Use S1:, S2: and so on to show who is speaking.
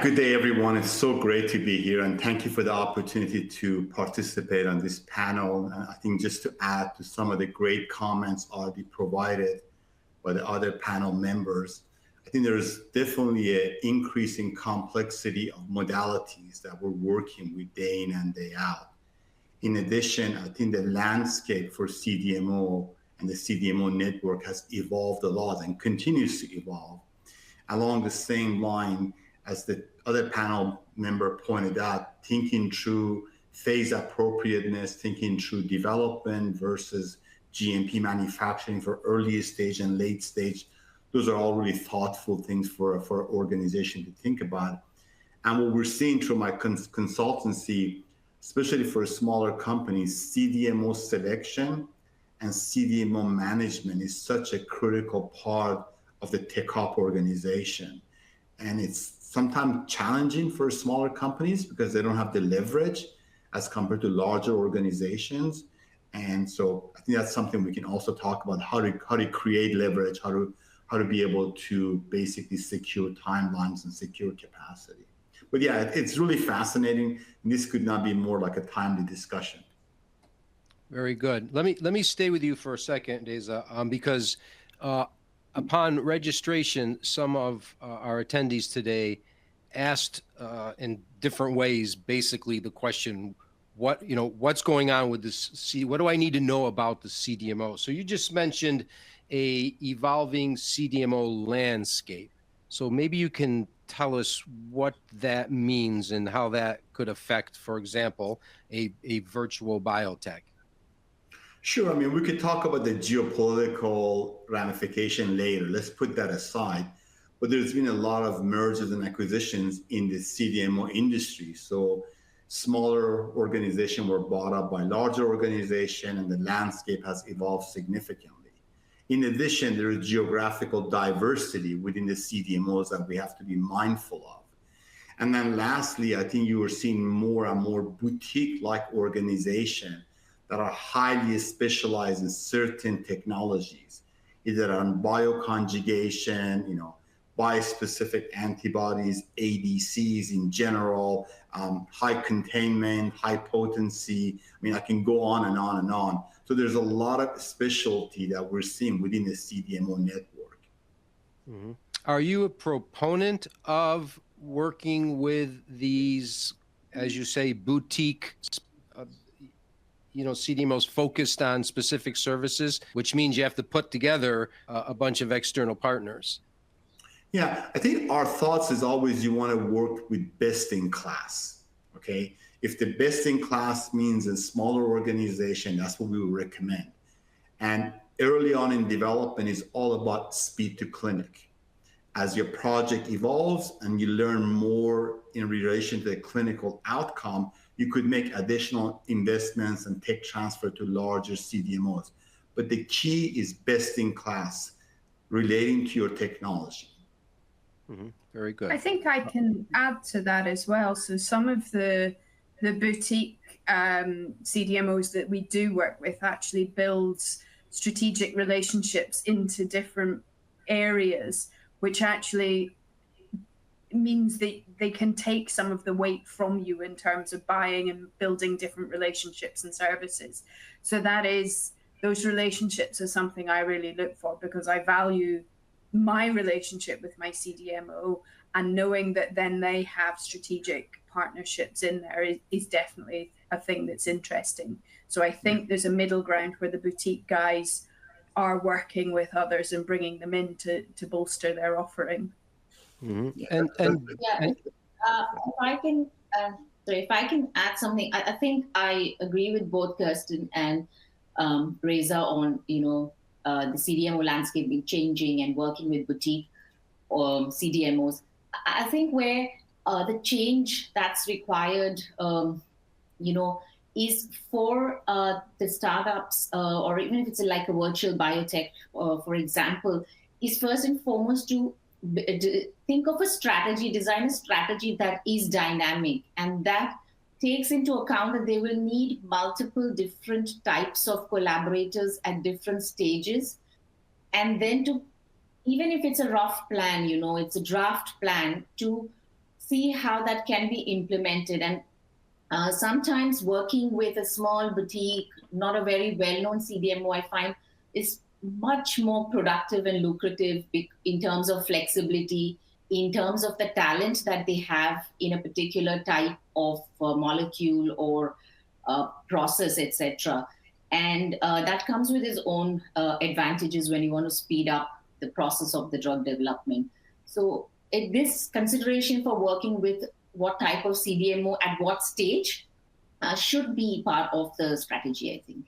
S1: Good day, everyone. It's so great to be here, and thank you for the opportunity to participate on this panel. And I think just to add to some of the great comments already provided by the other panel members, I think there's definitely an increasing complexity of modalities that we're working with day in and day out. In addition, I think the landscape for CDMO and the CDMO network has evolved a lot and continues to evolve. Along the same line, as the other panel member pointed out, thinking through phase appropriateness, thinking through development versus GMP manufacturing for early stage and late stage, those are all really thoughtful things for an organization to think about. And what we're seeing through my consultancy, especially for smaller companies, CDMO selection and CDMO management is such a critical part of the tech op organization. And it's sometimes challenging for smaller companies because they don't have the leverage as compared to larger organizations. And so I think that's something we can also talk about, how to create leverage, how to be able to basically secure timelines and secure capacity. But yeah, it's really fascinating. And this could not be more like a timely discussion.
S2: Very good. Let me stay with you for a second, Deza, because upon registration, some of our attendees today asked in different ways, basically the question, what's going on with this? What do I need to know about the CDMO? So you just mentioned a evolving CDMO landscape. So maybe you can tell us what that means and how that could affect, for example, a virtual biotech.
S1: Sure. I mean, we could talk about the geopolitical ramification later. Let's put that aside. But there's been a lot of mergers and acquisitions in the CDMO industry. So smaller organizations were bought up by larger organizations, and the landscape has evolved significantly. In addition, there is geographical diversity within the CDMOs that we have to be mindful of. And then lastly, I think you are seeing more and more boutique-like organizations that are highly specialized in certain technologies, either on bioconjugation, bispecific antibodies, ADCs in general, high containment, high potency. I mean, I can go on and on and on. So there's a lot of specialty that we're seeing within the CDMO network.
S2: Mm-hmm. Are you a proponent of working with these, as you say, boutique CDMOs focused on specific services, which means you have to put together a bunch of external partners?
S1: Yeah, I think our thoughts is always you want to work with best in class, okay? If the best in class means a smaller organization, that's what we would recommend. And early on in development is all about speed to clinic. As your project evolves and you learn more in relation to the clinical outcome, you could make additional investments and tech transfer to larger CDMOs. But the key is best in class relating to your technology.
S2: Mm-hmm. Very good.
S3: I think I can add to that as well. So some of the boutique CDMOs that we do work with actually builds strategic relationships into different areas, which actually means that they can take some of the weight from you in terms of buying and building different relationships and services. So those relationships are something I really look for, because I value my relationship with my CDMO, and knowing that then they have strategic partnerships in there is definitely a thing that's interesting. So I think there's a middle ground where the boutique guys are working with others and bringing them in to bolster their offering.
S2: Mm-hmm.
S4: If I can add something, I think I agree with both Kirsten and Reza on the CDMO landscape being changing and working with boutique CDMOs. I think where the change that's required, is for the startups, or even if it's like a virtual biotech, for example, is first and foremost to think of a strategy, design a strategy that is dynamic, and that takes into account that they will need multiple different types of collaborators at different stages. And then to, even if it's a rough plan, it's a draft plan, to see how that can be implemented. And sometimes working with a small boutique, not a very well-known CDMO, I find is much more productive and lucrative in terms of flexibility, in terms of the talent that they have in a particular type of molecule or process, etc. And that comes with its own advantages when you want to speed up the process of the drug development. So this consideration for working with what type of CDMO at what stage should be part of the strategy, I think.